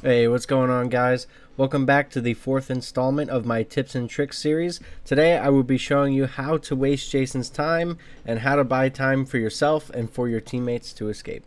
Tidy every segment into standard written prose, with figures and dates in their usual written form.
Hey, what's going on, guys? Welcome back to the fourth installment of my tips and tricks series. Today I will be showing you how to waste Jason's time and how to buy time for yourself and for your teammates to escape.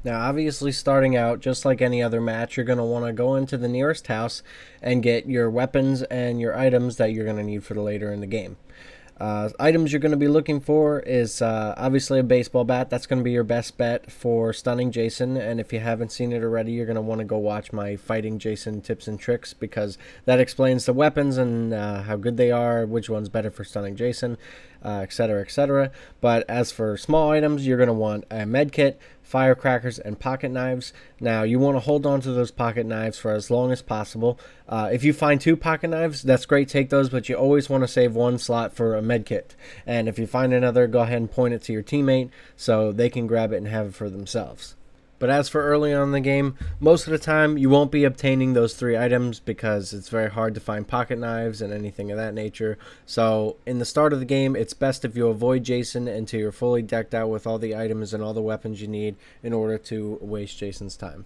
Now, obviously, starting out, just like any other match, you're going to want to go into the nearest house and get your weapons and your items that you're going to need for the later in the game. Items you're going to be looking for is obviously a baseball bat. That's going to be your best bet for stunning Jason. And if you haven't seen it already, you're going to want to go watch my Fighting Jason tips and tricks, because that explains the weapons and how good they are, which one's better for stunning Jason, etc., etc. But as for small items, you're going to want a med kit, firecrackers, and pocket knives. Now, you want to hold on to those pocket knives for as long as possible. If you find 2 pocket knives, that's great, take those, but you always want to save 1 slot for a med kit. And if you find another, go ahead and point it to your teammate so they can grab it and have it for themselves. But as for early on in the game, most of the time you won't be obtaining those 3 items because it's very hard to find pocket knives and anything of that nature. So in the start of the game, it's best if you avoid Jason until you're fully decked out with all the items and all the weapons you need in order to waste Jason's time.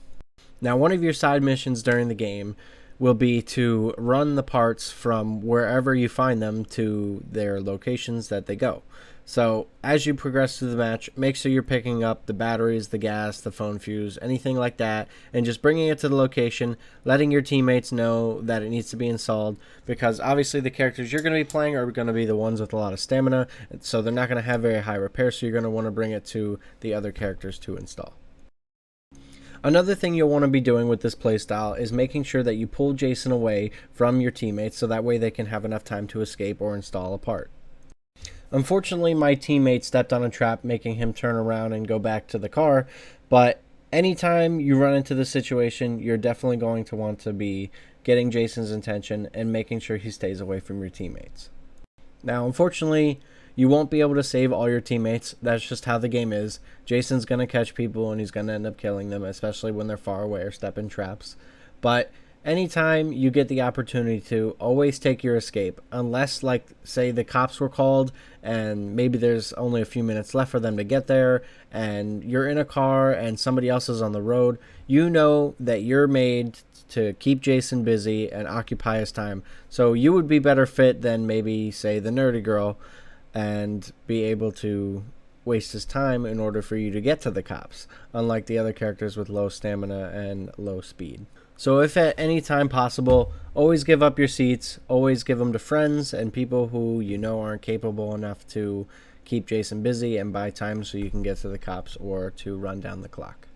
Now, one of your side missions during the game will be to run the parts from wherever you find them to their locations that they go. So as you progress through the match, make sure you're picking up the batteries, the gas, the phone fuse, anything like that, and just bringing it to the location, letting your teammates know that it needs to be installed, because obviously the characters you're going to be playing are going to be the ones with a lot of stamina, so they're not going to have very high repair, so you're going to want to bring it to the other characters to install. Another thing you'll want to be doing with this playstyle is making sure that you pull Jason away from your teammates so that way they can have enough time to escape or install a part. Unfortunately, my teammate stepped on a trap, making him turn around and go back to the car, but anytime you run into this situation, you're definitely going to want to be getting Jason's attention and making sure he stays away from your teammates. Now, unfortunately, you won't be able to save all your teammates. That's just how the game is. Jason's going to catch people and he's going to end up killing them, especially when they're far away or step in traps. But anytime you get the opportunity to, always take your escape. Unless, like, say the cops were called and maybe there's only a few minutes left for them to get there and you're in a car and somebody else is on the road, you know that you're made to keep Jason busy and occupy his time. So you would be better fit than maybe, say, the nerdy girl, and be able to waste his time in order for you to get to the cops, unlike the other characters with low stamina and low speed. So if at any time possible, always give up your seats, always give them to friends and people who you know aren't capable enough to keep Jason busy and buy time so you can get to the cops or to run down the clock.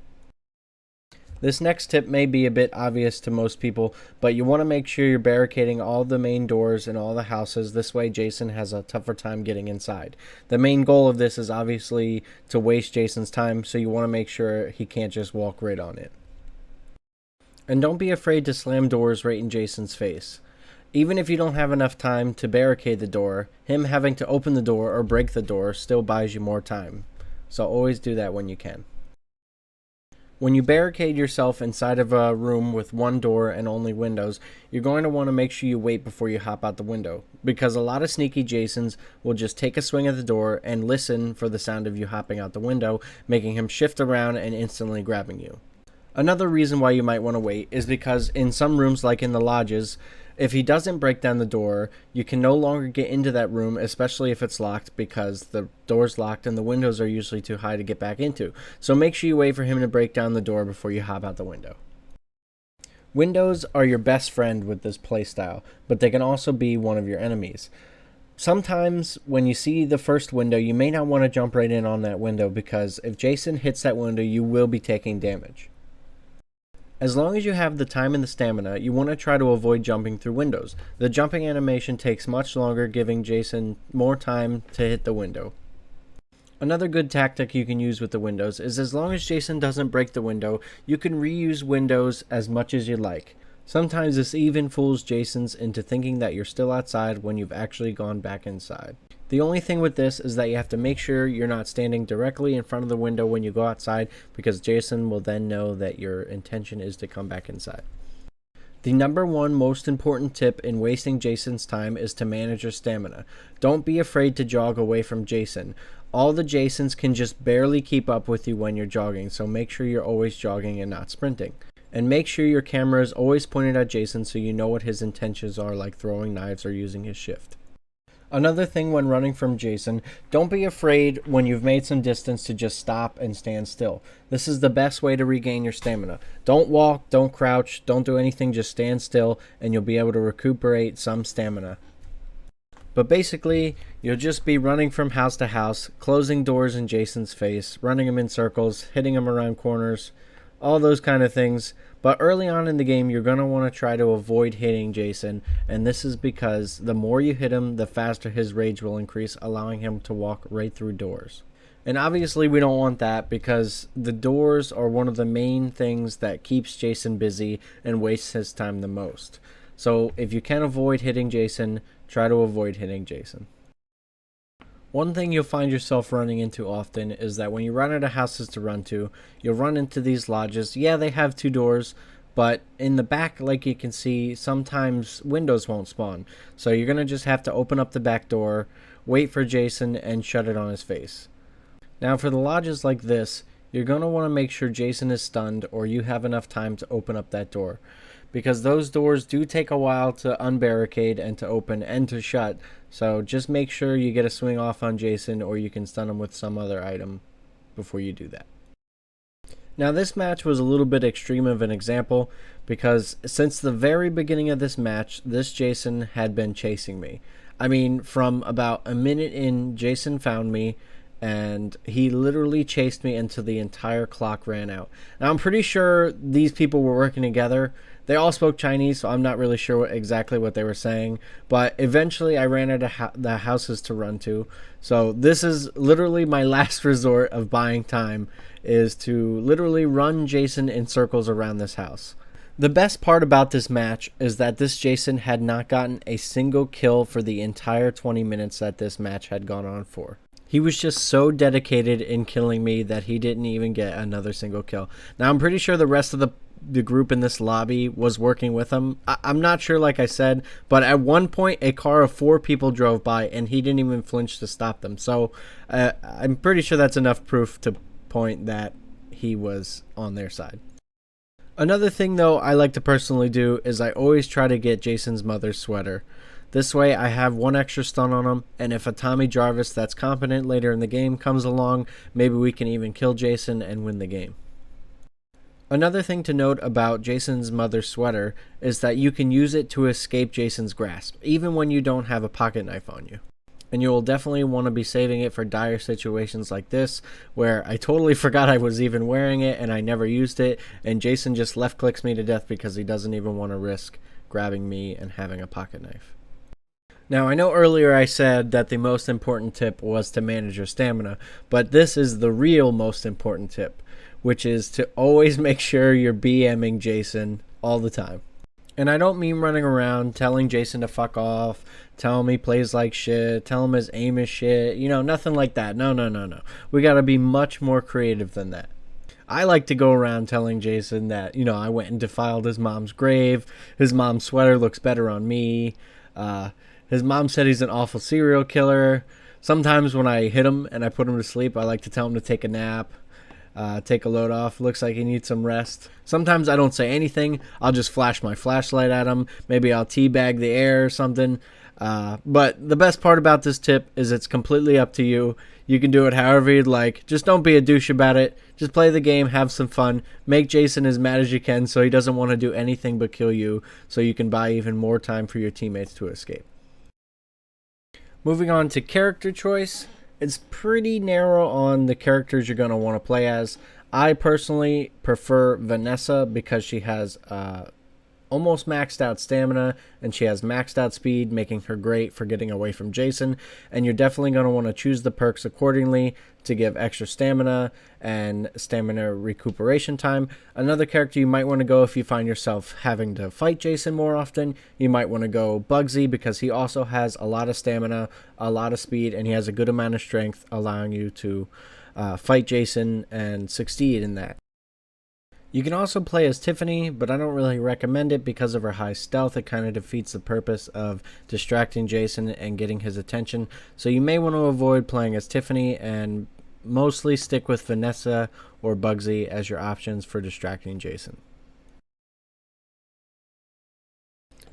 This next tip may be a bit obvious to most people, but you want to make sure you're barricading all the main doors in all the houses. This way Jason has a tougher time getting inside. The main goal of this is obviously to waste Jason's time, so you want to make sure he can't just walk right on it. And don't be afraid to slam doors right in Jason's face. Even if you don't have enough time to barricade the door, him having to open the door or break the door still buys you more time. So always do that when you can. When you barricade yourself inside of a room with one door and only windows, you're going to want to make sure you wait before you hop out the window, because a lot of sneaky Jasons will just take a swing at the door and listen for the sound of you hopping out the window, making him shift around and instantly grabbing you. Another reason why you might want to wait is because in some rooms, like in the lodges, if he doesn't break down the door, you can no longer get into that room, especially if it's locked, because the door's locked and the windows are usually too high to get back into. So make sure you wait for him to break down the door before you hop out the window. Windows are your best friend with this playstyle, but they can also be one of your enemies. Sometimes when you see the first window, you may not want to jump right in on that window, because if Jason hits that window, you will be taking damage. As long as you have the time and the stamina, you want to try to avoid jumping through windows. The jumping animation takes much longer, giving Jason more time to hit the window. Another good tactic you can use with the windows is, as long as Jason doesn't break the window, you can reuse windows as much as you like. Sometimes this even fools Jasons into thinking that you're still outside when you've actually gone back inside. The only thing with this is that you have to make sure you're not standing directly in front of the window when you go outside, because Jason will then know that your intention is to come back inside. The number one most important tip in wasting Jason's time is to manage your stamina. Don't be afraid to jog away from Jason. All the Jasons can just barely keep up with you when you're jogging, so make sure you're always jogging and not sprinting. And make sure your camera is always pointed at Jason so you know what his intentions are, like throwing knives or using his shift. Another thing when running from Jason, don't be afraid when you've made some distance to just stop and stand still. This is the best way to regain your stamina. Don't walk, don't crouch, don't do anything, just stand still and you'll be able to recuperate some stamina. But basically, you'll just be running from house to house, closing doors in Jason's face, running him in circles, hitting him around corners, all those kind of things. But early on in the game, you're going to want to try to avoid hitting Jason, and this is because the more you hit him, the faster his rage will increase, allowing him to walk right through doors. And obviously we don't want that because the doors are one of the main things that keeps Jason busy and wastes his time the most. So if you can avoid hitting Jason, try to avoid hitting Jason. One thing you'll find yourself running into often is that when you run out of houses to run to, you'll run into these lodges. Yeah, they have 2 doors, but in the back, like you can see, sometimes windows won't spawn. So you're going to just have to open up the back door, wait for Jason, and shut it on his face. Now for the lodges like this, you're going to want to make sure Jason is stunned or you have enough time to open up that door, because those doors do take a while to unbarricade and to open and to shut. So just make sure you get a swing off on Jason, or you can stun him with some other item before you do that. Now this match was a little bit extreme of an example because since the very beginning of this match, this Jason had been chasing me. I mean, from about a minute in, Jason found me and he literally chased me until the entire clock ran out. Now I'm pretty sure these people were working together. They all spoke Chinese, so I'm not really sure exactly what they were saying. But eventually I ran out of the houses to run to. So this is literally my last resort of buying time, is to literally run Jason in circles around this house. The best part about this match is that this Jason had not gotten a single kill for the entire 20 minutes that this match had gone on for. He was just so dedicated in killing me that he didn't even get another single kill. Now, I'm pretty sure the rest of the group in this lobby was working with him. I'm not sure, like I said, but at one point, a car of 4 people drove by, and he didn't even flinch to stop them. So, I'm pretty sure that's enough proof to point that he was on their side. Another thing, though, I like to personally do is I always try to get Jason's mother's sweater. This way I have 1 extra stun on him, and if a Tommy Jarvis that's competent later in the game comes along, maybe we can even kill Jason and win the game. Another thing to note about Jason's mother's sweater is that you can use it to escape Jason's grasp, even when you don't have a pocket knife on you. And you will definitely want to be saving it for dire situations like this, where I totally forgot I was even wearing it and I never used it, and Jason just left clicks me to death because he doesn't even want to risk grabbing me and having a pocket knife. Now, I know earlier I said that the most important tip was to manage your stamina, but this is the real most important tip, which is to always make sure you're BMing Jason all the time. And I don't mean running around telling Jason to fuck off, tell him he plays like shit, tell him his aim is shit, nothing like that. No. We gotta be much more creative than that. I like to go around telling Jason that, I went and defiled his mom's grave, his mom's sweater looks better on me, his mom said he's an awful serial killer. Sometimes when I hit him and I put him to sleep, I like to tell him to take a nap, take a load off. Looks like he needs some rest. Sometimes I don't say anything. I'll just flash my flashlight at him. Maybe I'll teabag the air or something. But the best part about this tip is it's completely up to you. You can do it however you'd like. Just don't be a douche about it. Just play the game, have some fun. Make Jason as mad as you can so he doesn't want to do anything but kill you, so you can buy even more time for your teammates to escape. Moving on to character choice, it's pretty narrow on the characters you're going to want to play as. I personally prefer Vanessa because she has almost maxed out stamina and she has maxed out speed, making her great for getting away from Jason. And you're definitely going to want to choose the perks accordingly to give extra stamina and stamina recuperation time. Another character you might want to go if you find yourself having to fight Jason more often, you might want to go Bugsy because he also has a lot of stamina, a lot of speed, and he has a good amount of strength, allowing you to fight Jason and succeed in that. You can also play as Tiffany, but I don't really recommend it because of her high stealth. It kind of defeats the purpose of distracting Jason and getting his attention. So you may want to avoid playing as Tiffany and mostly stick with Vanessa or Bugsy as your options for distracting Jason.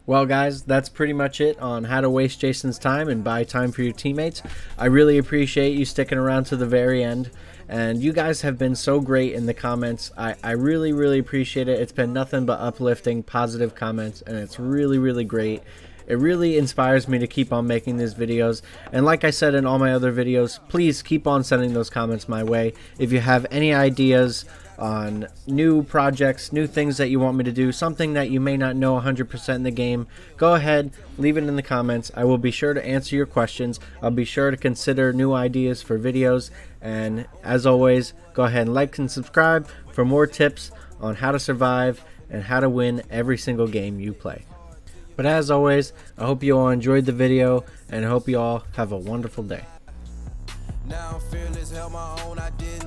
Well, guys, that's pretty much it on how to waste Jason's time and buy time for your teammates. I really appreciate you sticking around to the very end. And you guys have been so great in the comments. I really, really appreciate it. It's been nothing but uplifting, positive comments, and it's really, really great. It really inspires me to keep on making these videos. And like I said in all my other videos, please keep on sending those comments my way. If you have any ideas on new projects, new things that you want me to do, something that you may not know 100% in the game, go ahead, leave it in the comments. I will be sure to answer your questions. I'll be sure to consider new ideas for videos. And as always, go ahead and like and subscribe for more tips on how to survive and how to win every single game you play. But as always, I hope you all enjoyed the video, and I hope you all have a wonderful day. Now I'm fearless, held my own, I did